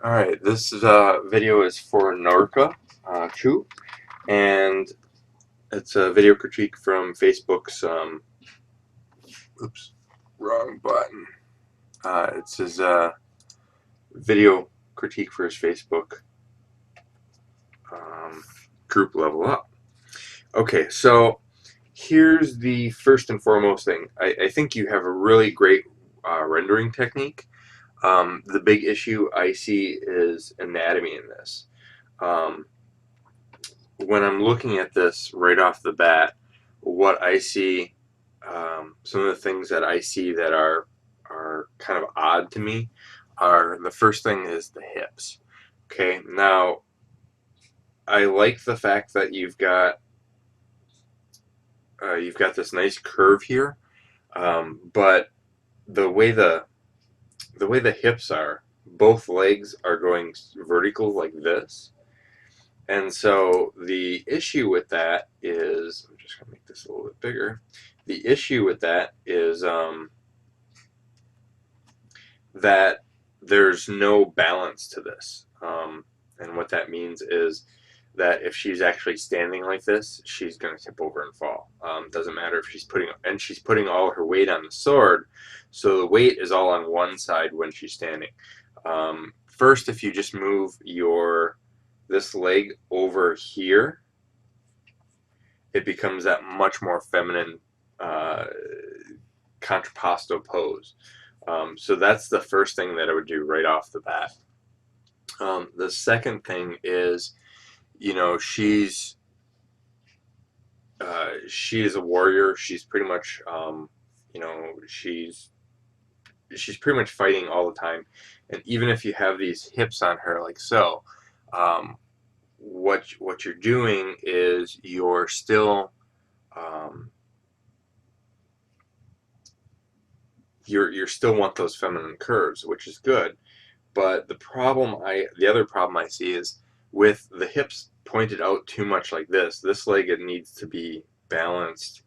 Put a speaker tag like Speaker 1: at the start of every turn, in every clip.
Speaker 1: Alright, this video is for Ynorka Chiu, and it's a video critique from Facebook's, oops, wrong button. It's his video critique for his Facebook group Level Up. Okay, so here's the first and foremost thing. I think you have a really great rendering technique. The big issue I see is anatomy in this. When I'm looking at this right off the bat, what I see, some of the things that I see that are kind of odd to me are, the first thing is the hips. Okay, now I like the fact that you've got this nice curve here, but the way the hips are, both legs are going vertical like this. And so the issue with that is, I'm just going to make this a little bit bigger. The issue with that is that there's no balance to this. And what that means is that if she's actually standing like this, she's going to tip over and fall. Doesn't matter if she's putting all her weight on the sword, so the weight is all on one side when she's standing. First, if you just move this leg over here, it becomes that much more feminine contrapposto pose. So that's the first thing that I would do right off the bat. The second thing is, you know, she is a warrior. She's pretty much, you know, she's pretty much fighting all the time. And even if you have these hips on her like so, what you're doing is you're still you still want those feminine curves, which is good. But the other problem I see is with the hips pointed out too much like this leg, it needs to be balanced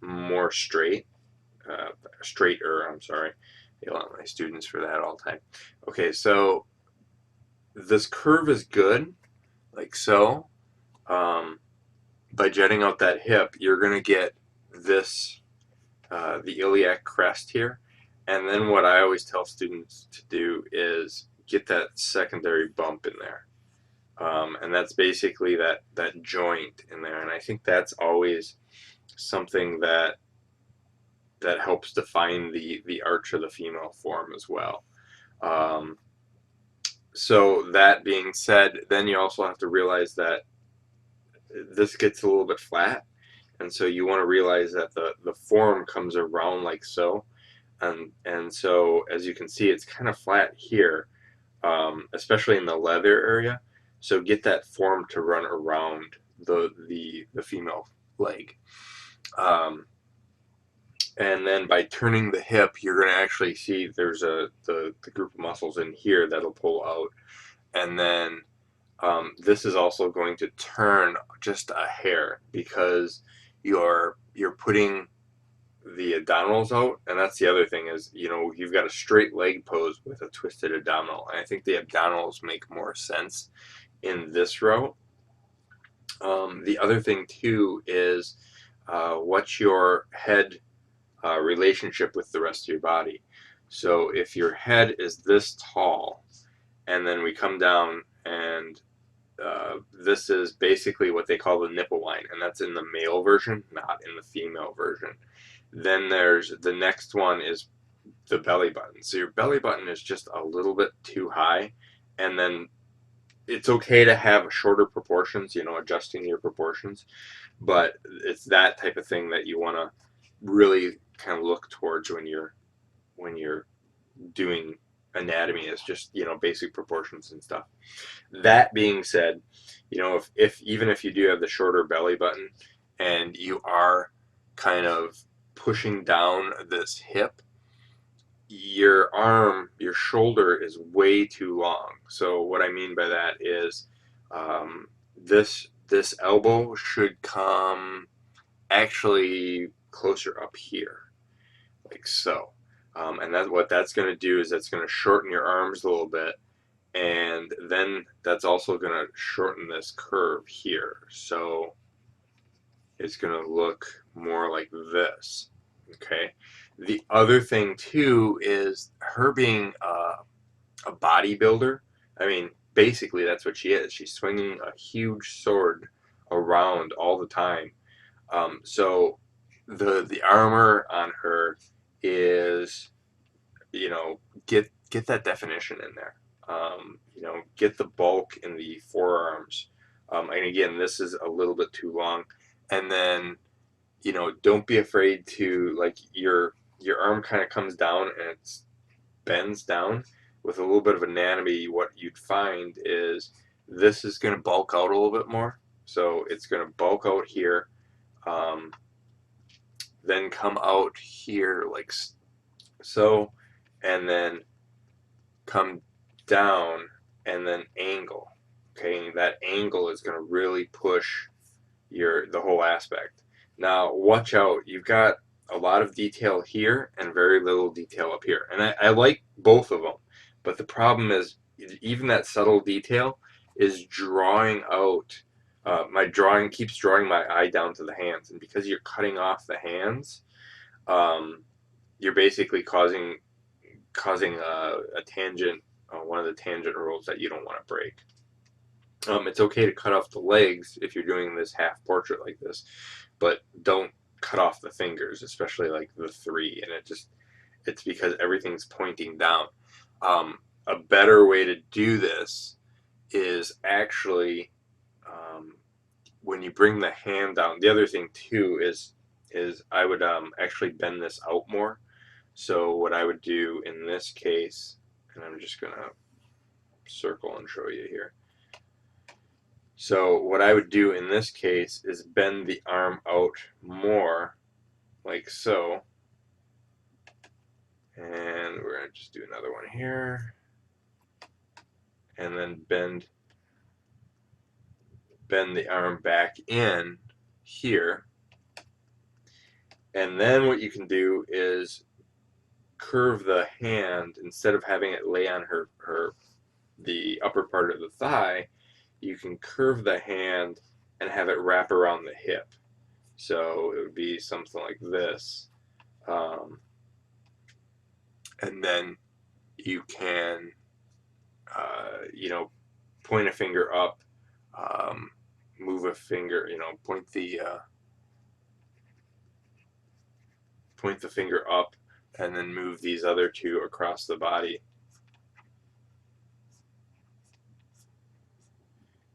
Speaker 1: more straighter, I'm sorry. I yell at my students for that all the time. Okay, so this curve is good, like so. By jetting out that hip, you're going to get this, the iliac crest here. And then what I always tell students to do is get that secondary bump in there. And that's basically that joint in there. And I think that's always something that helps define the arch of the female form as well. So that being said, then you also have to realize that this gets a little bit flat, and so you want to realize that the form comes around like so, and so as you can see, it's kind of flat here, especially in the leather area. So get that form to run around the female leg. And then by turning the hip, you're going to actually see there's the group of muscles in here that'll pull out. And then this is also going to turn just a hair because you're putting the abdominals out. And that's the other thing is, you know, you've got a straight leg pose with a twisted abdominal. And I think the abdominals make more sense in this route. The other thing too is what's your head relationship with the rest of your body. So if your head is this tall, and then we come down, and this is basically what they call the nipple line, and that's in the male version, not in the female version. Then there's the next one is the belly button. So your belly button is just a little bit too high, and then it's okay to have shorter proportions, you know, adjusting your proportions, but it's that type of thing that you want to really kind of look towards when you're doing anatomy, is just, you know, basic proportions and stuff. That being said, you know, if even if you do have the shorter belly button and you are kind of pushing down this hip, your shoulder is way too long. So what I mean by that is this elbow should come actually closer up here, like so. And what that's going to do is that's going to shorten your arms a little bit, and then that's also going to shorten this curve here. So it's going to look more like this. Okay. The other thing too is her being a bodybuilder. I mean, basically that's what she is. She's swinging a huge sword around all the time. So the armor on her is, you know, get that definition in there. You know, get the bulk in the forearms. And again, this is a little bit too long. And then, you know, don't be afraid to, like, your arm kind of comes down and it bends down. With a little bit of anatomy, what you'd find is this is going to bulk out a little bit more. So it's going to bulk out here, then come out here like so, and then come down and then angle. Okay, that angle is going to really push the whole aspect. Now watch out, you've got a lot of detail here and very little detail up here, and I like both of them, but the problem is even that subtle detail is drawing out. My drawing keeps drawing my eye down to the hands, and because you're cutting off the hands, you're basically causing a tangent, one of the tangent rules that you don't want to break. It's okay to cut off the legs if you're doing this half portrait like this, but don't cut off the fingers, especially like the three. And it's because everything's pointing down. A better way to do this is actually, when you bring the hand down. The other thing too is I would actually bend this out more. So what I would do in this case, and I'm just gonna circle and show you here. So what I would do in this case is bend the arm out more, like so. And we're going to just do another one here. And then bend the arm back in here. And then what you can do is curve the hand, instead of having it lay on the upper part of the thigh, you can curve the hand and have it wrap around the hip. So it would be something like this. And then you can, you know, point a finger up, move a finger, you know, point the finger up, and then move these other two across the body.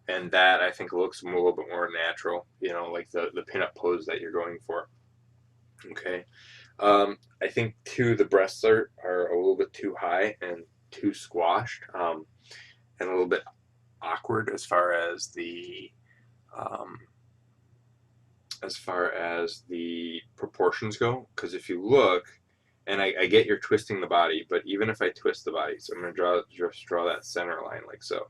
Speaker 1: And that, I think, looks a little bit more natural, you know, like the pinup pose that you're going for. Okay. I think too the breasts are a little bit too high and too squashed, and a little bit awkward as far as the proportions go. Because if you look, and I get you're twisting the body, but even if I twist the body, so I'm going to just draw that center line like so.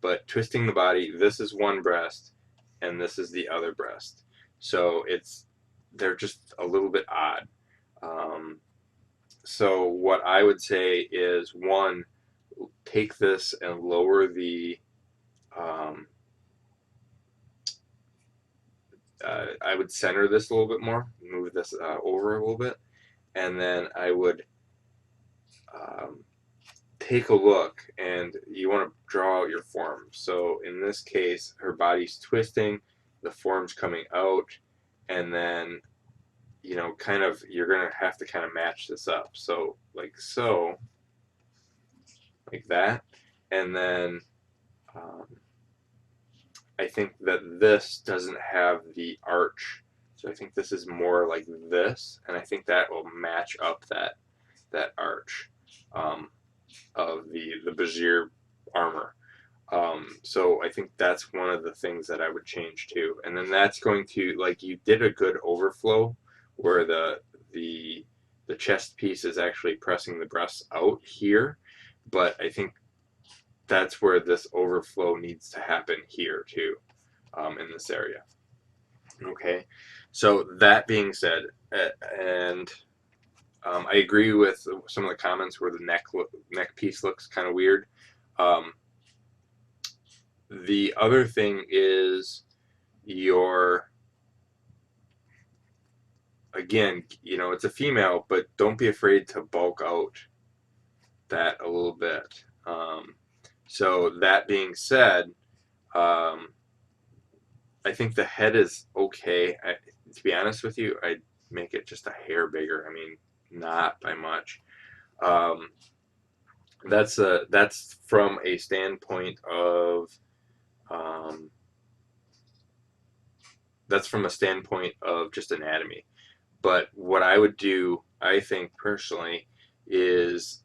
Speaker 1: But twisting the body, this is one breast and this is the other breast. So they're just a little bit odd. So what I would say is, one, take this and lower the, I would center this a little bit more, move this over a little bit, and then I would take a look, and you want to draw out your form. So in this case, her body's twisting, the form's coming out, and then, you know, kind of, you're going to have to kind of match this up. So like so, like that. And then I think that this doesn't have the arch. So I think this is more like this, and I think that will match up that arch of the Bajir armor. So I think that's one of the things that I would change too. And then that's going to, like, you did a good overflow where the chest piece is actually pressing the breasts out here, but I think that's where this overflow needs to happen here too, in this area. Okay, so that being said, and I agree with some of the comments where the neck piece looks kind of weird. The other thing is again, it's a female, but don't be afraid to bulk out that a little bit. So that being said, I think the head is okay. To be honest with you, I'd make it just a hair bigger. I mean, not by much. Um, that's from a standpoint of um, just anatomy. But what I would do, I think personally, is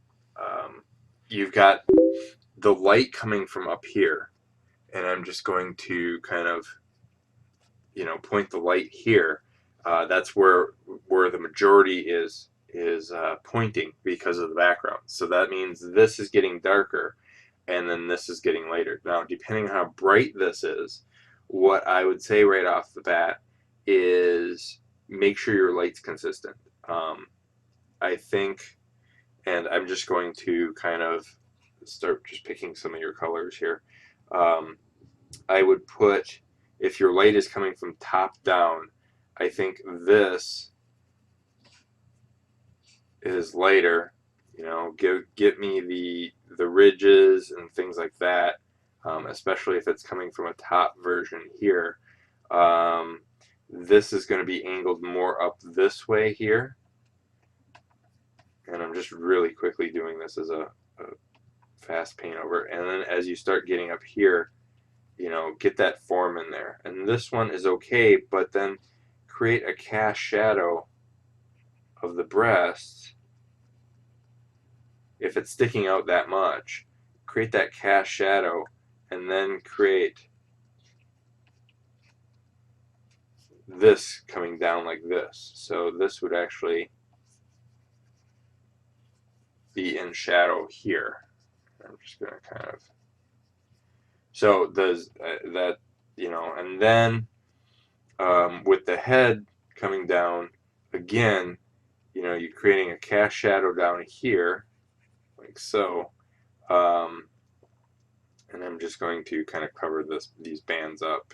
Speaker 1: you've got the light coming from up here, and I'm just going to kind of point the light here. That's where the majority is pointing because of the background. So that means this is getting darker, and then this is getting lighter. Now, depending on how bright this is, what I would say right off the bat is make sure your light's consistent. I think, and I'm just going to kind of start just picking some of your colors here. I would put, if your light is coming from top down, I think this is lighter. Get me the ridges and things like that, especially if it's coming from a top version here. This is going to be angled more up this way here, and I'm just really quickly doing this as a fast paint over. And then as you start getting up here, get that form in there. And this one is okay, but then create a cast shadow of the breast. If it's sticking out that much, create that cast shadow, and then create this coming down like this. So this would actually be in shadow here. I'm just going to kind of, so does that, and then with the head coming down, again, you're creating a cast shadow down here, like so. And I'm just going to kind of cover these bands up.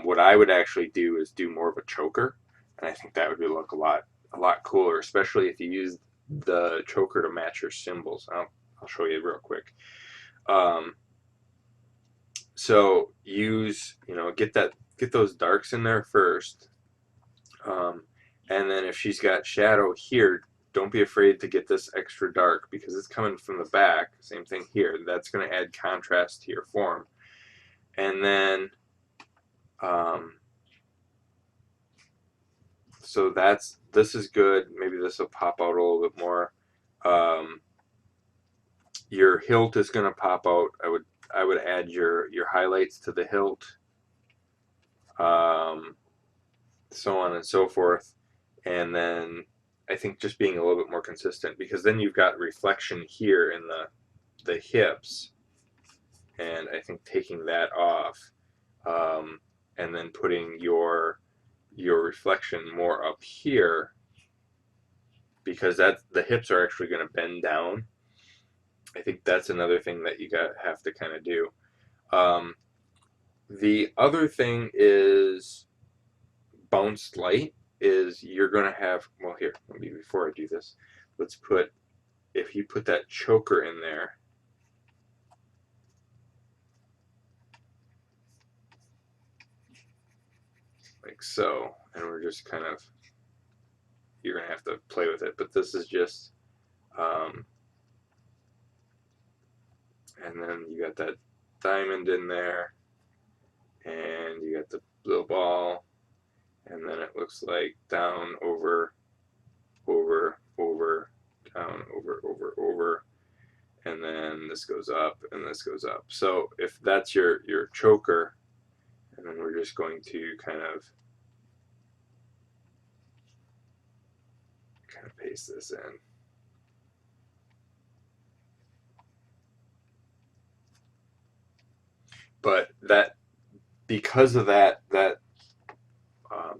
Speaker 1: What I would actually do is do more of a choker, and I think that would look a lot cooler, especially if you use the choker to match your symbols. I'll show you real quick. So get those darks in there first, and then if she's got shadow here, don't be afraid to get this extra dark because it's coming from the back. Same thing here. That's going to add contrast to your form. And then, so this is good. Maybe this will pop out a little bit more. Your hilt is going to pop out. I would add your highlights to the hilt, so on and so forth. And then I think just being a little bit more consistent, because then you've got reflection here in the hips, and I think taking that off, and then putting your reflection more up here, because the hips are actually going to bend down. I think that's another thing that you have to kind of do. The other thing is bounced light. Is you're going to have, well, here, maybe before I do this, if you put that choker in there, like so, and we're just kind of, you're going to have to play with it, but this is just, and then you got that diamond in there, and you got the little ball, and then it looks like down, over, down, over, and then this goes up, and this goes up. So if that's your choker, and then we're just going to kind of paste this in. But because of that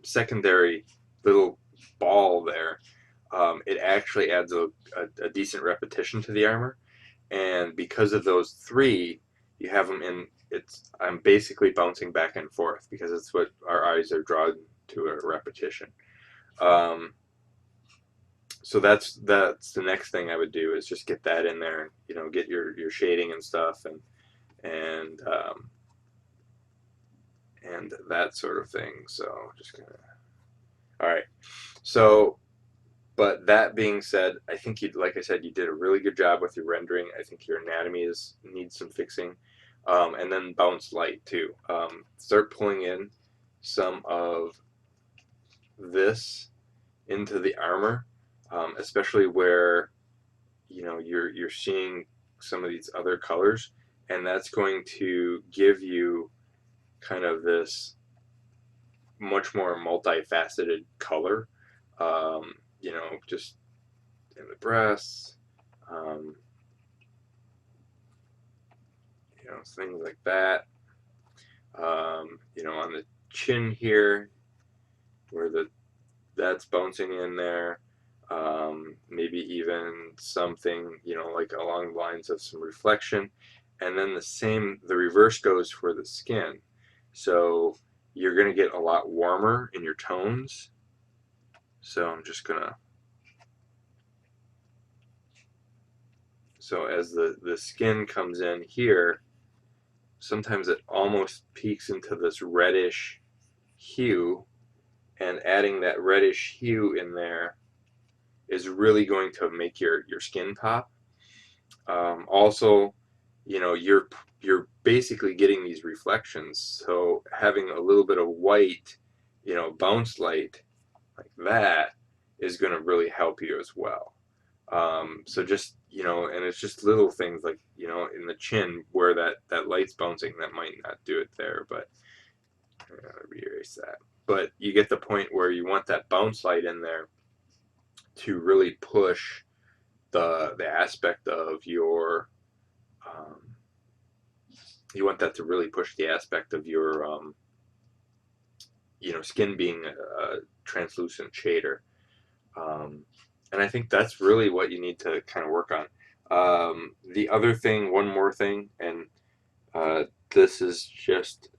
Speaker 1: secondary little ball there, it actually adds a decent repetition to the armor. And because of those three, you have them in. I'm basically bouncing back and forth because it's what our eyes are drawn to, a repetition. Um, so that's the next thing I would do is just get that in there, and get your shading and stuff, and that sort of thing. So just gonna. All right. So, but that being said, I think like I said, you did a really good job with your rendering. I think your anatomy needs some fixing, and then bounce light too. Start pulling in some of this into the armor, especially where you're seeing some of these other colors, and that's going to give you kind of this much more multifaceted color. Just in the breasts, um, things like that. On the chin here, where that's bouncing in there. Maybe even something, like along the lines of some reflection. And then the reverse goes for the skin. So you're going to get a lot warmer in your tones. So I'm just going to, so as the skin comes in here, sometimes it almost peaks into this reddish hue, and adding that reddish hue in there is really going to make your skin pop. Also, you're basically getting these reflections, so having a little bit of white, bounce light like that is going to really help you as well. So just and it's just little things like in the chin where that light's bouncing, that might not do it there, but I'm gonna erase that. But you get the point where you want that bounce light in there to really push the aspect of your you want that to really push the aspect of your skin being a translucent shader. And I think that's really what you need to kind of work on. The other thing, one more thing, and this is just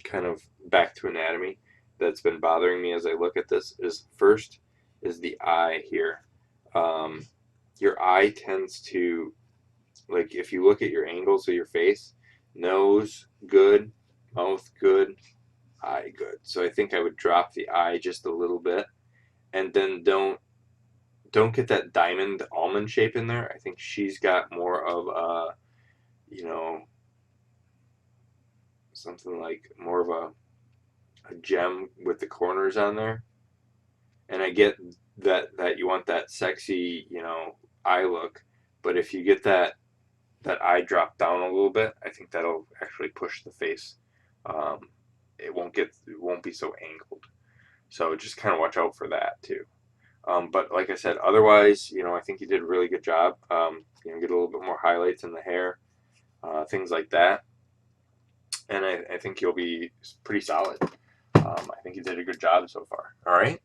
Speaker 1: kind of back to anatomy that's been bothering me as I look at this, is first is the eye here. Your eye tends to, like, if you look at your angles of your face, nose good, mouth good, eye good. So I think I would drop the eye just a little bit, and then don't get that diamond almond shape in there. I think she's got more of a, something like more of a gem with the corners on there. And I get that you want that sexy, eye look, but if you get that eye drop down a little bit, I think that'll actually push the face. Um, it won't be so angled. So just kind of watch out for that too. But like I said, otherwise, I think you did a really good job. Get a little bit more highlights in the hair, things like that, and I think you'll be pretty solid. I think you did a good job so far. All right.